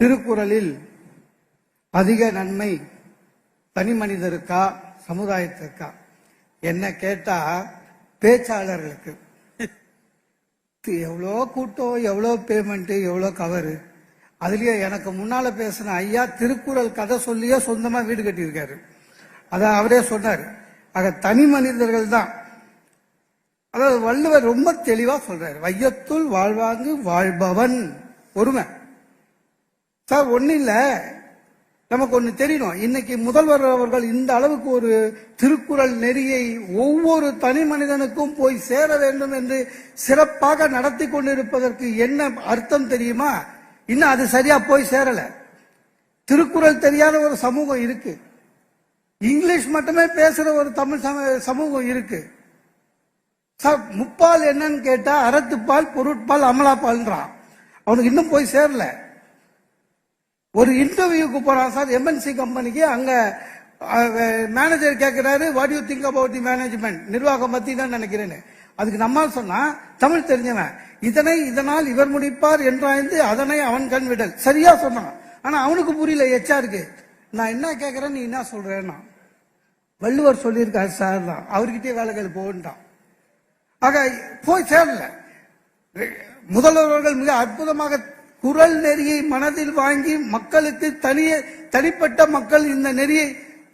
திருக்குறளில் அதிக நன்மை தனி மனிதருக்கா சமுதாயத்திற்கா என்ன கேட்டா பேச்சாளர்களுக்கு எவ்வளோ கூட்டம், எவ்வளோ பேமெண்ட், எவ்வளோ கவரு. அதுலயே எனக்கு முன்னால பேசின ஐயா திருக்குறள் கதை சொல்லியே சொந்தமா வீடு கட்டியிருக்காரு. அதான் அவரே சொன்னார். ஆக தனி மனிதர்கள் தான். அதாவது வள்ளுவர் ரொம்ப தெளிவா சொல்றாரு, வையத்துள் வாழ்வாங்கு வாழ்பவன் ஒருமை. சார் ஒண்ணு இல்ல, நமக்கு ஒண்ணு தெரியணும். இன்னைக்கு முதல்வர் அவர்கள் இந்த அளவுக்கு ஒரு திருக்குறள் நெறியை ஒவ்வொரு தனி மனிதனுக்கும் போய் சேர வேண்டும் என்று சிறப்பாக நடத்தி கொண்டிருப்பதற்கு என்ன அர்த்தம் தெரியுமா? இன்னும் அது சரியா போய் சேரல. திருக்குறள் தெரியாத ஒரு சமூகம் இருக்கு, இங்கிலீஷ் மட்டுமே பேசுற ஒரு தமிழ் சமூகம் இருக்கு. சார் முப்பால் என்னன்னு கேட்டா அறத்துப்பால், பொருட்பால், அமலாப்பால்ன்றான். அவனுக்கு இன்னும் போய் சேரல. ஒரு இன்டர்வியூக்கு போறான் சார், எம்என்சி கம்பெனிக்கு. அங்க மேனேஜர் கேட்கிறாரு, what you think about the management, நிர்வாகம் பத்தி தான் நினைக்கிறேன்னு. அதுக்கு நம்மால் சொன்னா, தமிழ் தெரிஞ்சவன், இதனால் இவர் முடிப்பார் என்றாய்ந்து அதனை அவன் கண் விடல். சரியா சொன்னான். ஆனா அவனுக்கு புரியல HR-க்கு. நான் என்ன கேட்கிறேன், நீ என்ன சொல்றேன்னா, வள்ளுவர் சொல்லியிருக்காரு சார் தான், அவர்கிட்டயே வேலைகள் போன்றான். ஆக போய் சேரல. முதல்வர்கள் மிக அற்புதமாக குறள் நெறியை மனதில் வாங்கி மக்களுக்கு தனிப்பட்ட மக்கள் இந்த நெறியை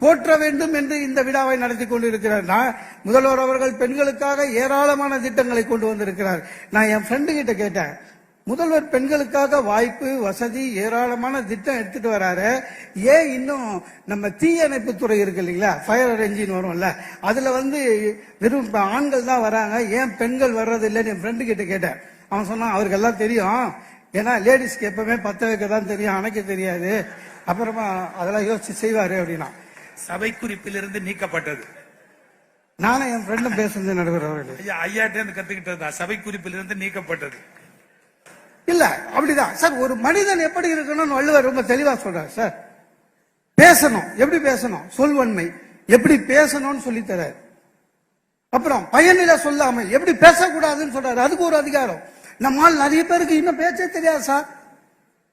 போற்ற வேண்டும் என்று இந்த விழாவை நடத்தி கொண்டிருக்கிறார். முதல்வர் அவர்கள் பெண்களுக்காக ஏராளமான திட்டங்களை கொண்டு வந்திருக்கிறார். நான் என் ஃப்ரெண்டு கிட்ட கேட்டேன், முதல்வர் பெண்களுக்காக வாய்ப்பு வசதி ஏராளமான திட்டம் எடுத்துட்டு வராரு, ஏன் இன்னும் நம்ம தீயணைப்பு துறை இருக்கு இல்லைங்களா, ஃபயர் என்ஜின் வரும்ல, அதுல வெறும் ஆண்கள் தான் வராங்க, ஏன் பெண்கள் வர்றது இல்லைன்னு என் ஃப்ரெண்டு கிட்ட கேட்டேன். அவன் சொன்னான், அவருக்கு எல்லாம் தெரியும், ஏன்னா லேடிஸ்க்கு எப்பவுமே பத்த வைக்க தான் தெரியும், அணைக்க தெரியாது, அப்புறமா அதெல்லாம் யோசிச்சு செய்வாரு அப்படின்னா. சபை குறிப்பிலிருந்து நீக்கப்பட்டது. நானும் என் ஃப்ரெண்டும் பேசுறது நடுவர் அவர்கள் ஐயாட்டே கத்துக்கிட்டது, சபை குறிப்பிலிருந்து நீக்கப்பட்டது. இல்ல அப்படிதான் சார். ஒரு மனிதன் எப்படி இருக்கணும்னு வள்ளுவர் ரொம்ப தெளிவா சொல்றாரு சார். பேசணும், எப்படி பேசணும், சொல்வன்மை எப்படி பேசணும்னு சொல்லி தராரு. அப்புறம் பயனில சொல்லாமல் எப்படி பேசக்கூடாதுன்னு சொல்றாரு, அதுக்கு ஒரு அதிகாரம். நம்மால் நிறைய பேருக்கு இன்னும் பேச்சே தெரியாது சார்,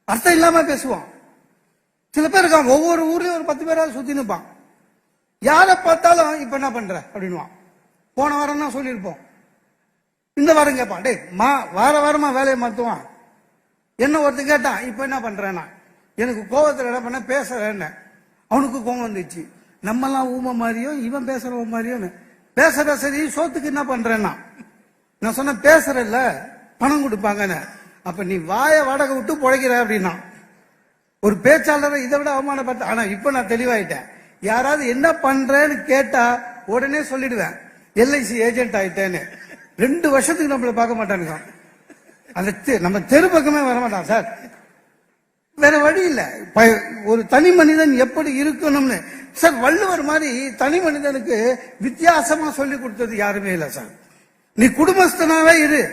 அர்த்தம் இல்லாம பேசுவான். சில பேர் இருக்கான், ஒவ்வொரு ஊர்லயும் ஒரு 10 பேராவது சுத்தி நிற்பான். யாரை பார்த்தாலும் இப்ப என்ன பண்ற அப்படின்வான். போன வாரம் தான் சொல்லியிருப்போம், இந்த வாரம் கேட்பான், டே வார வாரமா வேலையை மாத்துவான். என்ன ஒருத்தர் கேட்டான், இப்ப என்ன பண்றேன்னா, எனக்கு கோவத்துல என்ன பண்ண பேசுறேன்னு. அவனுக்கு கோவம் வந்துச்சு, நம்மெல்லாம் ஊமை மாதிரியும் இவன் பேசுறவ மாதிரியும். பேசுற சரி, சோத்துக்கு என்ன பண்றேன்னா, நான் சொன்ன பேசுறல்ல பணம் கொடுப்பாங்கன்னு. அப்ப நீ வாய வாடகை விட்டு பொழைக்கிற அப்படின்னா. ஒரு பேச்சாளரை இதை விட அவமானப்பட்ட. ஆனா இப்ப நான் தெளிவாயிட்டேன், யாராவது என்ன பண்றேன்னு கேட்டா உடனே சொல்லிடுவேன், LIC ஏஜென்ட் ஆயிட்டேன்னு. 2 வருஷத்துக்கு நம்மள பார்க்க மாட்டானுங்க, அந்த நம்ம தெரு பக்கமே வரமாட்டான் சார். வேற வழி இல்ல. ஒரு தனி மனிதன் எப்படி இருக்கணும்னு சார் வள்ளுவர் மாதிரி தனி மனிதனுக்கு வித்தியாசமா சொல்லி கொடுத்தது யாருமே இல்ல சார். நீ குடும்பஸ்தனாவே இரு,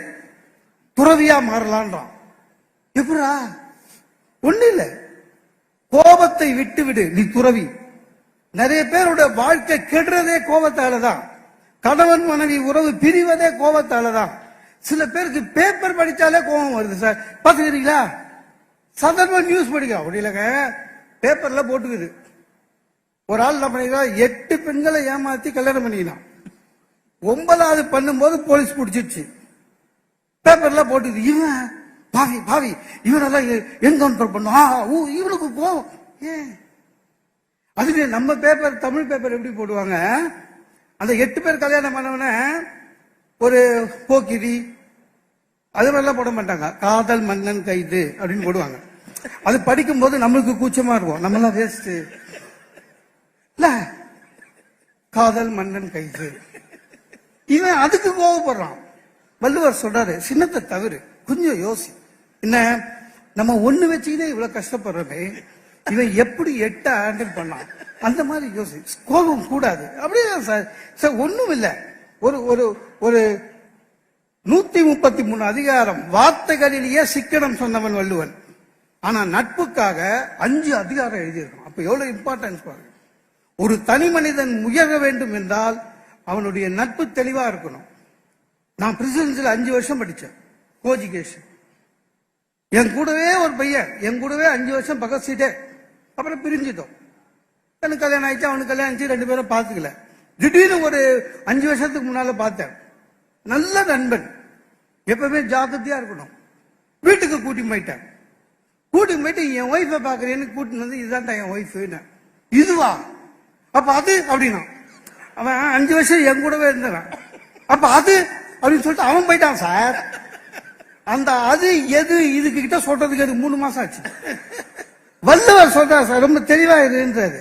துறவியா மாறலான்றான். எப்படா? ஒண்ணு இல்ல, கோபத்தை விட்டு விடு, நீ துறவி. நிறைய பேரோட வாழ்க்கை கெடுறதே கோபத்தாலதான். கணவன் மனைவி உறவு பிரிவதே கோபத்தாலதான். சில பேருக்கு பேப்பர் படிச்சாலே கோபம் வருது சார். பாத்துக்கிறீங்களா? சாதாரண நியூஸ் படிக்க அப்படி இல்லைங்க, பேப்பர்ல போட்டுக்குது. ஒரு ஆள் என்ன பண்ணிக்கலாம், 8 பெண்களை ஏமாத்தி கல்யாணம் பண்ணிக்கலாம். 9வது பண்ணும்போது போலீஸ் பிடிச்சிருச்சு. பேப்பர்ல போட்டுக்குது, இவன் பாவி பாவி, இவனெல்லாம் என்கவுண்டர் பண்ணும், இவனுக்கு கோபம். ஏன்? அதுவே நம்ம பேப்பர், தமிழ் பேப்பர் எப்படி போடுவாங்க, அந்த 8 பேர் கல்யாணம் பண்ணவன ஒரு போக்கிரி அது மாதிரிலாம் போட மாட்டாங்க, காதல் மன்னன் கைது அப்படின்னு போடுவாங்க. அது படிக்கும் போது நம்மளுக்கு கூச்சமா இருக்கும், நம்மளாம் வேஸ்ட் இல்ல, காதல் மன்னன் கைது. இவன் அதுக்கு கோவப்படுறான். வள்ளுவர் சொல்றாரு, சின்னத்தை தவிர கொஞ்சம் யோசி. என்ன, நம்ம ஒண்ணு வச்சுக்கிட்டே இவ்வளவு கஷ்டப்படுறோமே, இவன் எப்படி 8 ஹேண்டில் பண்ணான், அந்த மாதிரி யோசி. கோபம் கூடாது. அப்படியே சார் ஒண்ணும் இல்லை. ஒரு ஒரு ஒரு 133 அதிகாரம் வார்த்தைகளிலேயே சிக்கனம் சொன்னவன் வள்ளுவன். ஆனா நட்புக்காக 5 அதிகாரம் எழுதியிருக்கான். அப்ப எவ்வளவு இம்பார்ட்டன்ஸ் பாருங்க. ஒரு தனி மனிதன் உயர வேண்டும் என்றால் அவனுடைய நட்பு தெளிவா இருக்கணும். நான் பிரசிடென்சியில் 5 வருஷம் படித்தேன், கோஎஜுகேஷன். என் கூடவே ஒரு பையன், என் கூடவே 5 வருஷம் பக்கத்து சீட்டே. அப்புறம் பிரிஞ்சிட்டோம். எனக்கு கல்யாணம் ஆயிடுச்சு, அவனுக்கு கல்யாணம் ஆயிடுச்சு, 2 பேரும் பார்த்துக்கல. திடீர்னு ஒரு 5 வருஷத்துக்கு முன்னால பார்த்தேன். நல்ல நண்பன், எப்பவுமே ஜாக்கிரதையா இருக்கணும். வீட்டுக்கு கூட்டிட்டு போயிட்டேன். கூட்டிட்டு போயிட்டு என் ஒய்ஃபை பாக்குறேன்னு கூட்டிட்டு வந்து, இதுதான் என் ஒய்ஃப். இதுவா? அப்ப அது அப்படின்னா, அவன் 5 வருஷம் என் கூடவே இருந்தவன். அப்ப அது அப்படின்னு சொல்லிட்டு அவன் போயிட்டான் சார். அந்த அது எது இதுக்கு கிட்ட சொல்றதுக்கு அது 3 மாசம் ஆச்சு. வள்ளுவர் சொல்றார் சார், ரொம்ப தெளிவா இருன்றாரு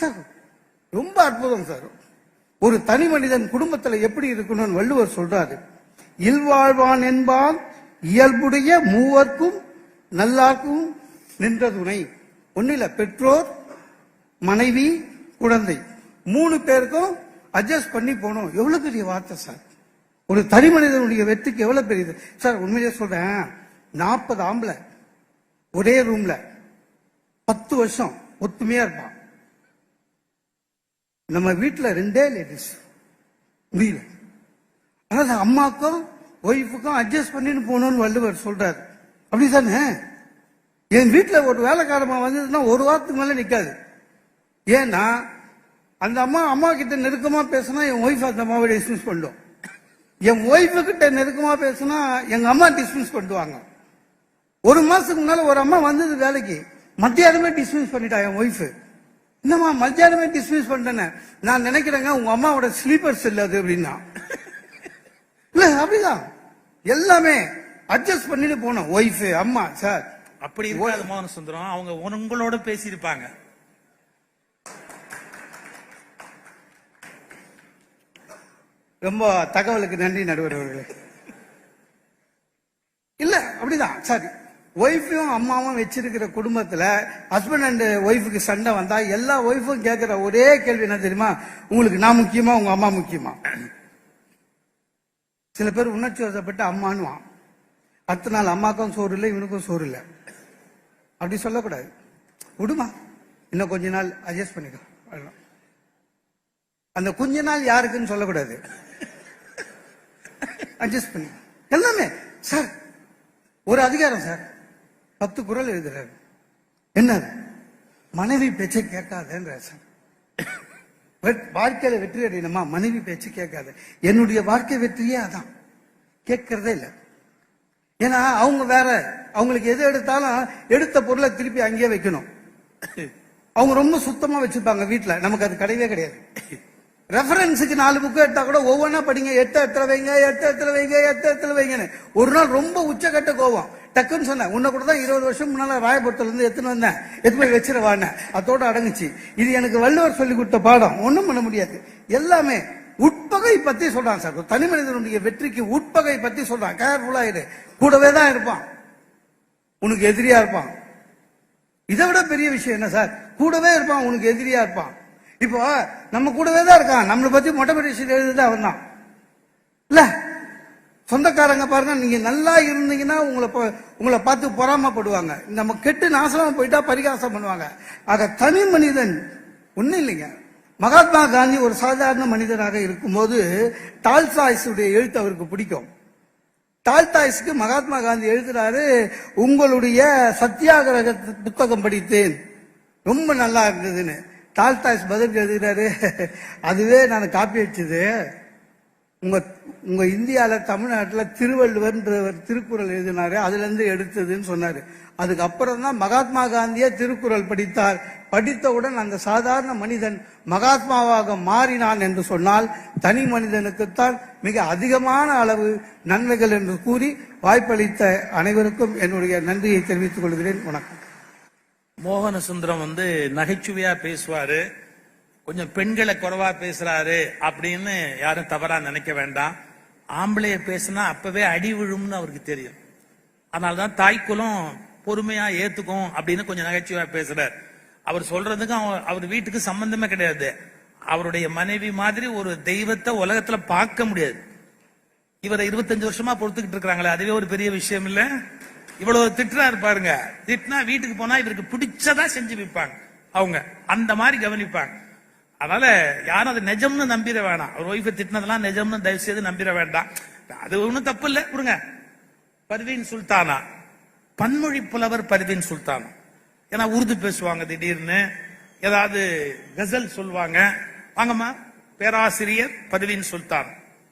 சார். ரொம்ப அற்புதம் சார். ஒரு தனி மனிதன் குடும்பத்துல எப்படி இருக்கணும்னு வள்ளுவர் சொல்றாரு. இல்வாழ்வான் என்பான் இயல்புடைய மூவர்க்கும் நல்லார்க்கும் நின்ற துணை. ஒன்னில பெற்றோர், மனைவி, குழந்தை 3 பேருக்கும் அட்ஜஸ்ட் பண்ணி போனோம். எவ்வளவு பெரிய வார்த்தை சார். ஒரு தனி மனிதனுடைய வெற்றிக்கு எவ்வளவு பெரியது சார். உண்மையிலே சொல்றேன், 40 ஆம்பளை ஒரே ரூம்ல 10 வருஷம் ஒத்துமையா இருப்பான். நம்ம வீட்டுல 2 லேடிஸ் முடியல. அதாவது அம்மாக்கும் ஒய்ஃபுக்கும் அட்ஜஸ்ட் பண்ணிட்டு போகணும்னு வள்ளுவர் சொல்றாரு. அப்படித்தானே? என் வீட்டுல ஒரு வேலைக்காரமா வந்ததுன்னா 1 வாரத்துக்கு மேல நிக்காது. ஏன்னா அந்த அம்மா கிட்ட நெருக்கமா பேசினா என் ஒய்ஃப் அந்த அம்மாவை டிஸ்மிஸ் பண்ணும். என் ஒய்ஃபு கிட்ட நெருக்கமா பேசினா எங்க அம்மா டிஸ்மிஸ் பண்ணுவாங்க. 1 மாசத்துக்கு முன்னால ஒரு அம்மா வந்தது வேலைக்கு, மத்தியானமே டிஸ்மிஸ் பண்ணிட்டா என் ஒய்ஃப். என்னம்மா மத்தியானமே டிஸ்மிஸ் பண்ணிட்டேன்னு? நான் நினைக்கிறேங்க உங்க அம்மாவோட ஸ்லீப்பர்ஸ் இல்ல அது அப்படின்னா. இல்ல அப்படிதான் எல்லாமே அட்ஜஸ்ட் பண்ணிட்டு போனோம். ஒய்ஃப், அம்மா சார். அப்படி இருக்காது மோகன சுந்தரம். அவங்க உங்களோட பேசியிருப்பாங்க. ரொம்ப தகவலுக்கு நன்றி நடுவர் அவர்களே. இல்ல அப்படிதான் சார். ஒய்ஃபையும் அம்மாவும் வச்சிருக்கிற குடும்பத்துல ஹஸ்பண்ட் அண்ட் ஒய்ஃபுக்கு சண்டை வந்தா எல்லா ஒய்ஃபும் கேட்கிற ஒரே கேள்வி என்ன தெரியுமா? உங்களுக்கு நான் முக்கியமா, உங்க அம்மா முக்கியமா? சில பேர் உணர்ச்சி வசப்பட்டு அம்மானுவான். அடுத்த நாள் அம்மாக்கும் சோறு இல்லை, இவனுக்கும் சோறு இல்லை. அப்படி சொல்லக்கூடாது. விடுமா, இன்னும் கொஞ்ச நாள் அட்ஜஸ்ட் பண்ணிக்கோ. அந்த கொஞ்ச நாள் யாருக்குன்னு சொல்லக்கூடாது. அட்ஜஸ்ட் பண்ணி எல்லாமே சார். ஒரு அதிகாரம் சார் 10 குறள் எழுதுறாரு. என்ன? மனைவி பேச்சை கேட்காதன்ற சார். வாழ்க்கையில வெற்றி அடையணுமா? மனைவி பேச்சு கேட்காது. என்னுடைய வாழ்க்கை வெற்றியே அதான், கேட்கறதே இல்லை. ஏன்னா அவங்க வேற, அவங்களுக்கு எது எடுத்தாலும் எடுத்த பொருளை திருப்பி அங்கேயே வைக்கணும். அவங்க ரொம்ப சுத்தமா வச்சிருப்பாங்க வீட்டுல. நமக்கு அது கிடையவே கிடையாது. ரெஃபரன்ஸுக்கு 4 புக்கு எடுத்தா கூட ஒவ்வொன்னா படிங்க, 8 இடத்துல வைங்க, 8 இடத்துல வைங்க, 8 இடத்துல வைங்கன்னு. ஒரு நாள் ரொம்ப உச்சக்கட்ட கோவம். டக்குன்னு சொன்னேன், உன்னை கூட தான் 20 வருஷம் முன்னால ராயபுரத்துல இருந்து எடுத்துன்னு வந்தேன், எடுத்து போய் வச்சிருவான்னு. அதோட அடங்குச்சு. இது எனக்கு வள்ளுவர் சொல்லி கொடுத்த பாடம். ஒண்ணும் பண்ண முடியாது. எல்லாமே உட்பகை பத்தி சொல்றான் சார். தனி மனிதனுடைய வெற்றிக்கு உட்பகை பத்தி சொல்றான். கேர்ஃபுல்லா இரு. கூடவே தான் இருப்பான், உனக்கு எதிரியா இருப்பான். இதை விட பெரிய விஷயம் என்ன சார்? கூடவே இருப்பான், உனக்கு எதிரியா இருப்பான். இப்போ நம்ம கூடவே தான் இருக்கான். நம்மளை பத்தி மொட்டை பெட்டிஷன் எழுதுது அவன் தான் இல்ல. சொந்தக்காரங்க பாருங்க, நீங்க நல்லா இருந்தீங்கன்னா உங்களை பார்த்து பொறாமப்படுவாங்க. நம்ம கெட்டு நாசமா போயிட்டா பரிகாசம் பண்ணுவாங்க. ஆக தனி மனிதன் ஒண்ணும் இல்லைங்க. மகாத்மா காந்தி ஒரு சாதாரண மனிதனாக இருக்கும்போது டால்ஸ்டாய்ஸுடைய எழுத்து அவருக்கு பிடிக்கும். டால்ஸ்டாய்ஸ்க்கு மகாத்மா காந்தி எழுதுறாரு, உங்களுடைய சத்தியாகிரக புத்தகம் படித்தேன், ரொம்ப நல்லா இருந்ததுன்னு. டால்ஸ்டாய்ஸ் பதில் எழுதுகிறாரு, அதுவே நான் காப்பி அடிச்சது. உங்க இந்தியால தமிழ்நாட்டில் திருவள்ளுவர் திருக்குறள் எழுதினாரு, அதுல இருந்து எடுத்ததுன்னு சொன்னாரு. அதுக்கப்புறம் தான் மகாத்மா காந்தியே திருக்குறள் படித்தார். படித்தவுடன் அந்த சாதாரண மனிதன் மகாத்மாவாக மாறினான் என்று சொன்னால் தனி மனிதனுக்குத்தான் மிக அதிகமான அளவு நன்மைகள் என்று கூறி வாய்ப்பளித்த அனைவருக்கும் என்னுடைய நன்றியை தெரிவித்துக் கொள்கிறேன். வணக்கம். மோகன சுந்தரம் நகைச்சுவையா பேசுவாரு, கொஞ்சம் பெண்களை குறைவா பேசுறாரு அப்படின்னு யாரும் தவறா நினைக்க வேண்டாம். ஆம்பளைய பேசினா அப்பவே அடி விழும்னு அவருக்கு தெரியும். அதனாலதான் தாய்க்குலம் பொறுமையா ஏத்துக்கும் அப்படின்னு கொஞ்சம் நகைச்சுவையா பேசுறாரு. அவர் சொல்றதுக்கும் அவர் வீட்டுக்கு சம்பந்தமே கிடையாது. அவருடைய மனைவி மாதிரி ஒரு தெய்வத்தை உலகத்துல பார்க்க முடியாது. இவரை 25 வருஷமா பொறுத்துக்கிட்டு இருக்கிறாங்களே, அதுவே ஒரு பெரிய விஷயம் இல்ல. இவ்வளவு திட்டுறாரு பாருங்க. திட்டினா வீட்டுக்கு போனா இவருக்கு பிடிச்சதா செஞ்சு வைப்பாங்க. அவங்க அந்த மாதிரி கவனிப்பாங்க. அதனால யாரும் அது நிஜம்னு நம்பிட வேணாம். அவர் ஒய்ஃபை திட்டினதெல்லாம் நிஜம்னு தயவு செய்து நம்பிட வேண்டாம். அது ஒண்ணும் தப்பு இல்ல. கொடுங்க. பர்வீன் சுல்தானா பன்மொழி புலவர் பர்வீன் சுல்தான். ஏன்னா உருது பேசுவாங்க, திடீர்னு ஏதாவது கசல் சொல்லுவாங்க. வாங்கம்மா, பேராசிரியர் பர்வீன் சுல்தான்.